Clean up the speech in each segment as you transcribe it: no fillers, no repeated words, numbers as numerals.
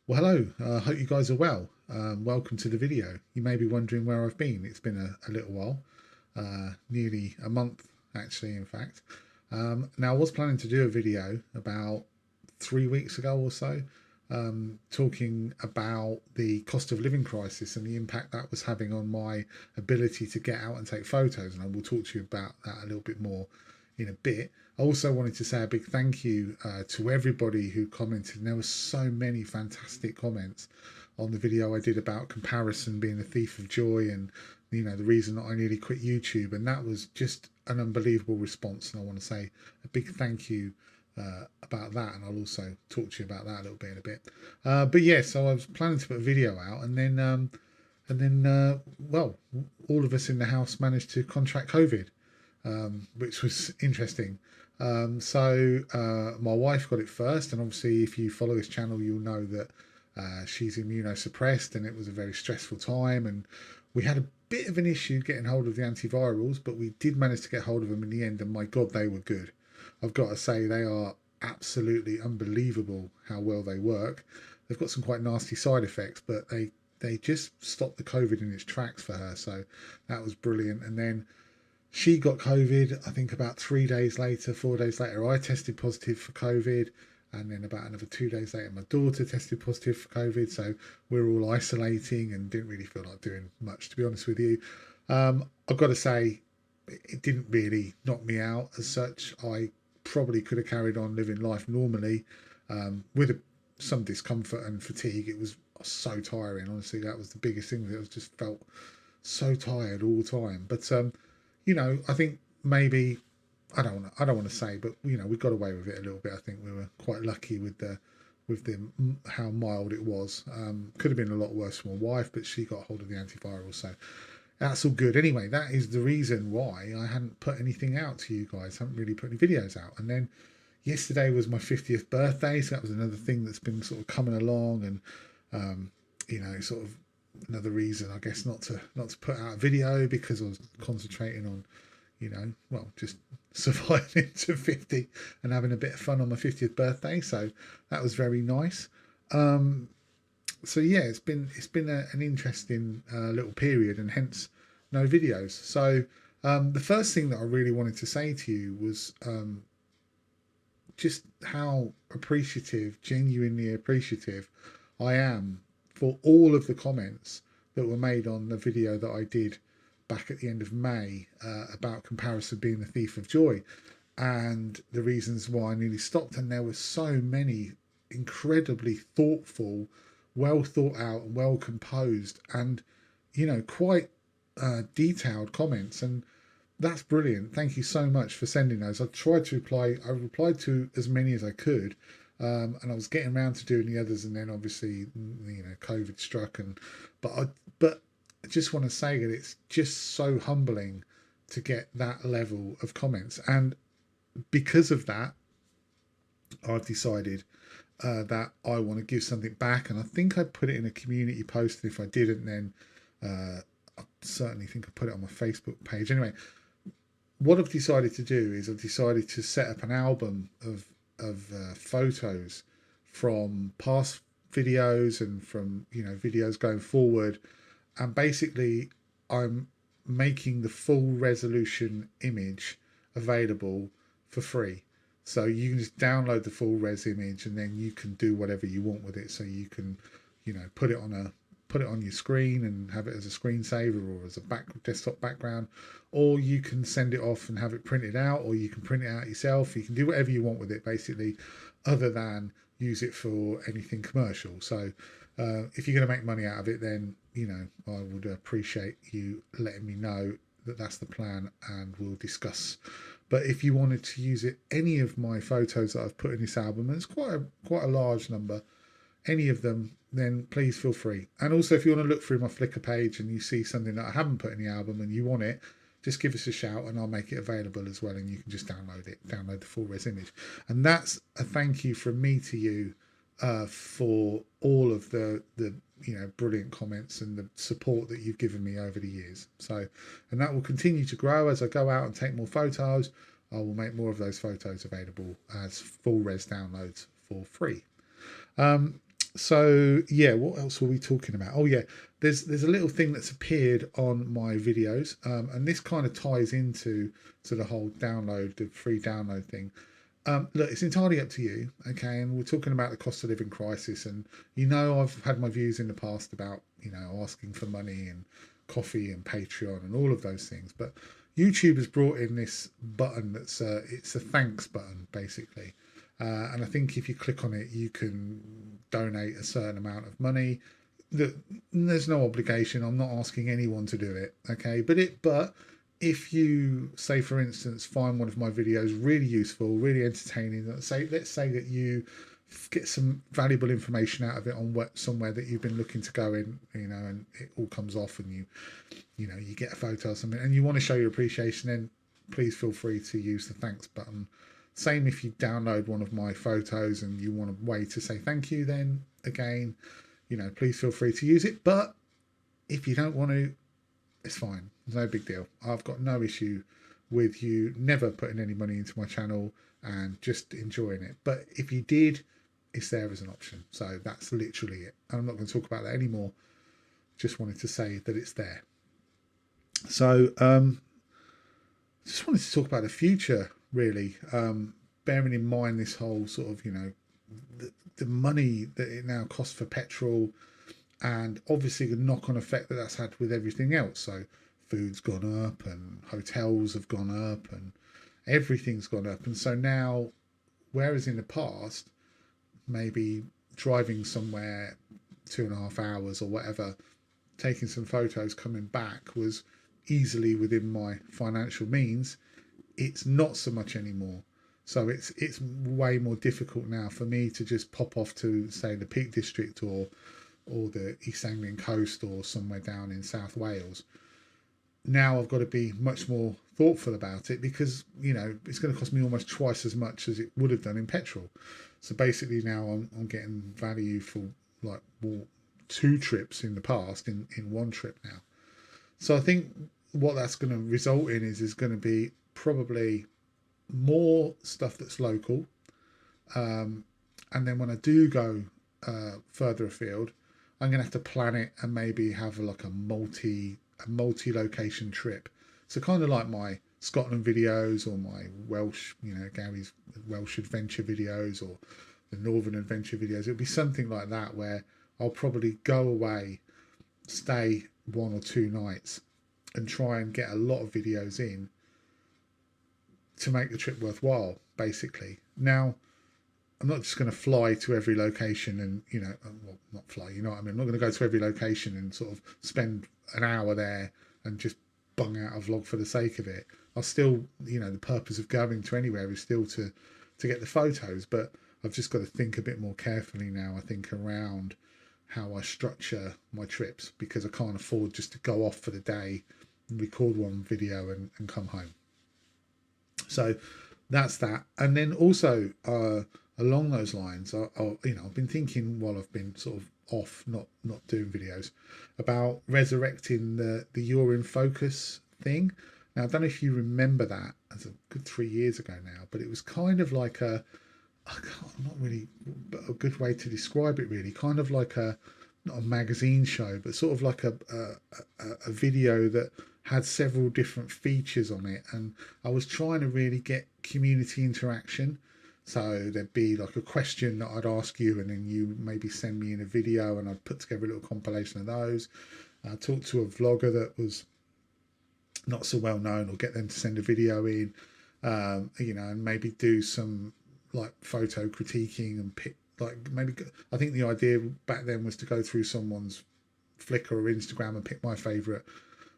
Well, hello. I hope you guys are well. Welcome to the video. You may be wondering where I've been. It's been a little while, nearly a month actually, in fact. Now, I was planning to do a video about 3 weeks ago or so, talking about the cost of living crisis and the impact that was having on my ability to get out and take photos. And I will talk to you about that a little bit more in a bit. I also wanted to say a big thank you to everybody who commented. And there were so many fantastic comments on the video I did about comparison being a thief of joy, and the reason that I nearly quit YouTube. And that was just an unbelievable response. And I want to say a big thank you about that, and I'll also talk to you about that a little bit in a bit. But yeah, so I was planning to put a video out, and then well, all of us in the house managed to contract COVID, which was interesting. So my wife got it first, and obviously, if you follow this channel, you'll know that she's immunosuppressed, and it was a very stressful time. And we had a bit of an issue getting hold of the antivirals, but we did manage to get hold of them in the end, and my God, they were good. I've got to say, they are absolutely unbelievable how well they work. They've got some quite nasty side effects, but they just stopped the COVID in its tracks for her, so that was brilliant. And then she got COVID, I think about 3 days later, 4 days later, I tested positive for COVID. And then about another 2 days later, my daughter tested positive for COVID. So we're all isolating and didn't really feel like doing much, to be honest with you. I've got to say, it didn't really knock me out as such. I probably could have carried on living life normally, with some discomfort and fatigue. It was so tiring. Honestly, that was the biggest thing. That I just felt so tired all the time. But I think maybe I don't want to say, but we got away with it a little bit. I think we were quite lucky with the how mild it was. Could have been a lot worse for my wife, but she got hold of the antiviral, so that's all good. Anyway, that is the reason why I hadn't put anything out to you guys. I haven't really put any videos out. And then yesterday was my 50th birthday, so that was another thing that's been sort of coming along, and sort of another reason, I guess, not to put out a video, because I was concentrating on just surviving to 50 and having a bit of fun on my 50th birthday. So that was very nice. So yeah, it's been an interesting little period, and hence no videos. So the first thing that I really wanted to say to you was just how appreciative, genuinely appreciative, I am for all of the comments that were made on the video that I did back at the end of May about comparison being the thief of joy, and the reasons why I nearly stopped. And there were so many incredibly thoughtful, well thought out, well composed, and quite detailed comments. And that's brilliant. Thank you so much for sending those. I tried to reply. I replied to as many as I could, and I was getting around to doing the others. And then obviously, COVID struck, and but I just want to say that it's just so humbling to get that level of comments. And because of that, I've decided that I want to give something back. And I think I put it in a community post. And if I didn't, then I certainly think I put it on my Facebook page. Anyway, what I've decided to do is I've decided to set up an album of photos from past videos and from videos going forward, and basically I'm making the full resolution image available for free. So you can just download the full res image, and then you can do whatever you want with it. So you can put it on your screen and have it as a screensaver or as a desktop background, or you can send it off and have it printed out, or you can print it out yourself. You can do whatever you want with it, basically, other than use it for anything commercial. So if you're going to make money out of it, then I would appreciate you letting me know that that's the plan, and we'll discuss. But if you wanted to use it, any of my photos that I've put in this album, and it's quite a large number, any of them, then please feel free. And also, if you want to look through my Flickr page and you see something that I haven't put in the album and you want it, just give us a shout and I'll make it available as well, and you can just download the full res image. And that's a thank you from me to you for all of the brilliant comments and the support that you've given me over the years. So, and that will continue to grow as I go out and take more photos. I will make more of those photos available as full res downloads for free. So yeah, what else were we talking about? Oh yeah, there's a little thing that's appeared on my videos, and this kind of ties into the whole download, the free download thing. Look, it's entirely up to you, okay? And we're talking about the cost of living crisis, and I've had my views in the past about asking for money and coffee and Patreon and all of those things, but YouTube has brought in this button that's it's a thanks button basically, and I think if you click on it, you can donate a certain amount of money. There's no obligation. I'm not asking anyone to do it, okay? But if you say, for instance, find one of my videos really useful, really entertaining, let's say that you get some valuable information out of it on somewhere that you've been looking to go in, and it all comes off, and you get a photo or something, and you want to show your appreciation, then please feel free to use the thanks button. Same if you download one of my photos and you want a way to say thank you, then again, please feel free to use it. But if you don't want to, it's fine. It's no big deal. I've got no issue with you never putting any money into my channel and just enjoying it. But if you did, it's there as an option. So that's literally it. I'm not going to talk about that anymore. Just wanted to say that it's there. So just wanted to talk about the future, really. Bearing in mind this whole sort of, the money that it now costs for petrol, and obviously the knock-on effect that that's had with everything else. So food's gone up and hotels have gone up and everything's gone up. And so now, whereas in the past, maybe driving somewhere 2.5 hours or whatever, taking some photos, coming back was easily within my financial means, it's not so much anymore. So it's way more difficult now for me to just pop off to, say, the Peak District or the East Anglian coast or somewhere down in South Wales. Now I've got to be much more thoughtful about it, because it's going to cost me almost twice as much as it would have done in petrol. So basically now I'm getting value for like 2 trips in the past in one trip now. So I think what that's going to result in is going to be probably more stuff that's local, and then when I do go further afield, I'm gonna have to plan it and maybe have like a multi-location trip. So kind of like my Scotland videos or my Welsh, Gary's Welsh adventure videos or the Northern adventure videos. It'll be something like that where I'll probably go away, stay 1 or 2 nights, and try and get a lot of videos in to make the trip worthwhile, basically. Now, I'm not just going to fly to every location and, well, not fly, what I mean? I'm not going to go to every location and sort of spend an hour there and just bung out a vlog for the sake of it. I'll still, the purpose of going to anywhere is still to get the photos, but I've just got to think a bit more carefully now, I think, around how I structure my trips, because I can't afford just to go off for the day and record one video and come home. So that's that. And then also along those lines, I've been thinking while I've been sort of off, not doing videos, about resurrecting the Urine Focus thing. Now, I don't know if you remember that, as a good 3 years ago now, but it was kind of like not really a good way to describe it, really. Kind of like not a magazine show, but sort of like a video that had several different features on it, and I was trying to really get community interaction. So there'd be like a question that I'd ask you, and then you maybe send me in a video, and I'd put together a little compilation of those. I talked to a vlogger that was not so well known, or get them to send a video in, and maybe do some like photo critiquing and pick, like, maybe, I think the idea back then was to go through someone's Flickr or Instagram and pick my favorite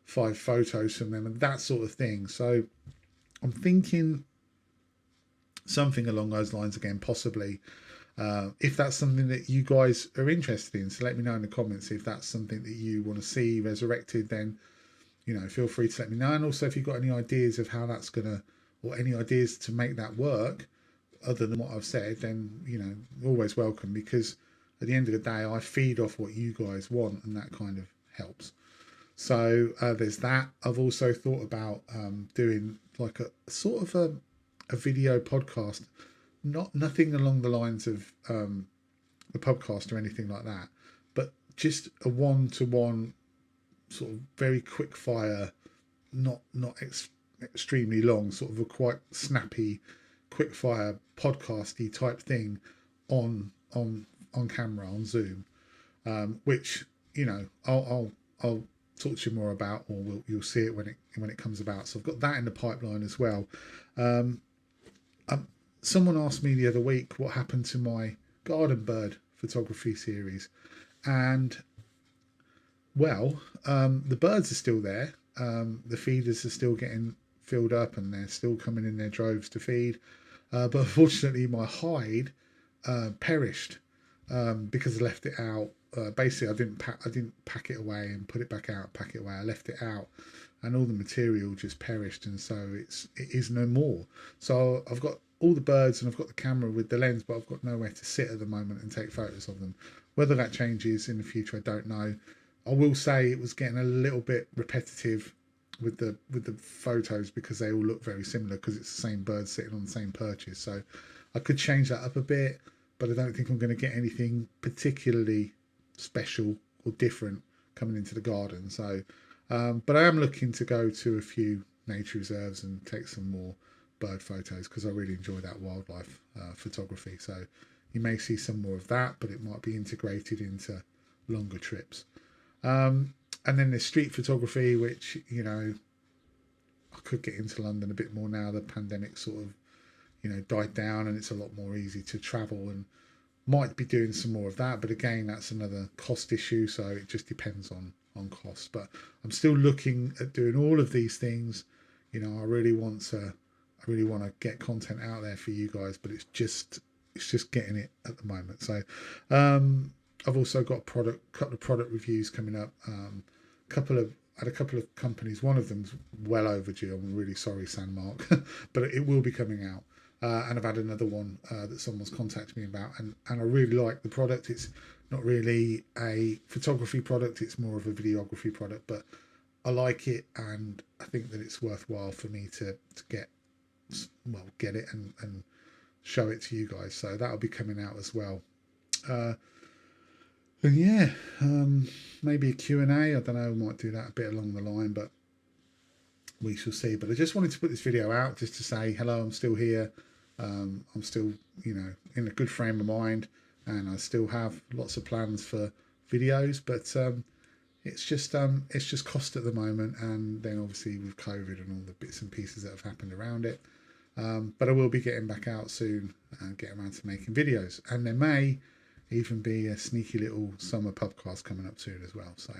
5 photos from them and that sort of thing. So I'm thinking something along those lines again, possibly, if that's something that you guys are interested in. So let me know in the comments if that's something that you want to see resurrected. Then feel free to let me know. And also, if you've got any ideas of how that's gonna, or any ideas to make that work other than what I've said, then always welcome, because at the end of the day I feed off what you guys want, and that kind of helps. So there's that. I've also thought about doing like a sort of a video podcast, nothing along the lines of a podcast or anything like that, but just a one-to-one sort of very quick fire, not extremely long, sort of a quite snappy, quick fire podcasty type thing on camera on Zoom, which I'll talk to you more about, or you'll see it when it comes about. So I've got that in the pipeline as well. Someone asked me the other week what happened to my garden bird photography series, and well, the birds are still there. The feeders are still getting filled up, and they're still coming in their droves to feed. But unfortunately, my hide perished because I left it out. Basically, I didn't pack it away and put it back out. Pack it away. I left it out, and all the material just perished, and so it is no more. So I've got all the birds and I've got the camera with the lens, but I've got nowhere to sit at the moment and take photos of them. Whether that changes in the future, I don't know. I will say it was getting a little bit repetitive with the photos because they all look very similar because it's the same bird sitting on the same perches. So I could change that up a bit, but I don't think I'm going to get anything particularly special or different coming into the garden. So but I am looking to go to a few nature reserves and take some more bird photos because I really enjoy that wildlife photography. So you may see some more of that, but it might be integrated into longer trips. And then there's street photography, which I could get into London a bit more now. The pandemic sort of died down, and it's a lot more easy to travel, and might be doing some more of that. But again, that's another cost issue, so it just depends on cost. But I'm still looking at doing all of these things. I really want to get content out there for you guys, but it's just getting it at the moment. So I've also got a couple of product reviews coming up. Had a couple of companies. One of them's well overdue. I'm really sorry, Sandmark, but it will be coming out. And I've had another one that someone's contacted me about, and I really like the product. It's not really a photography product; it's more of a videography product, but I like it, and I think that it's worthwhile for me to get it and show it to you guys. So that'll be coming out as well. And yeah, maybe a Q&A. I don't know, I might do that a bit along the line, but we shall see. But I just wanted to put this video out just to say hello, I'm still here. I'm still, in a good frame of mind, and I still have lots of plans for videos, but it's just cost at the moment, and then obviously with COVID and all the bits and pieces that have happened around it. But I will be getting back out soon and getting around to making videos, and there may even be a sneaky little summer podcast coming up soon as well. So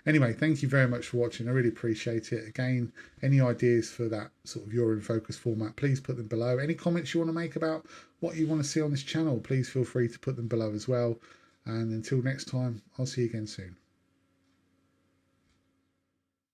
anyway, thank you very much for watching. I really appreciate it. Again, any ideas for that sort of Urine Focus format, please put them below. Any comments you want to make about what you want to see on this channel, please feel free to put them below as well. And until next time, I'll see you again soon.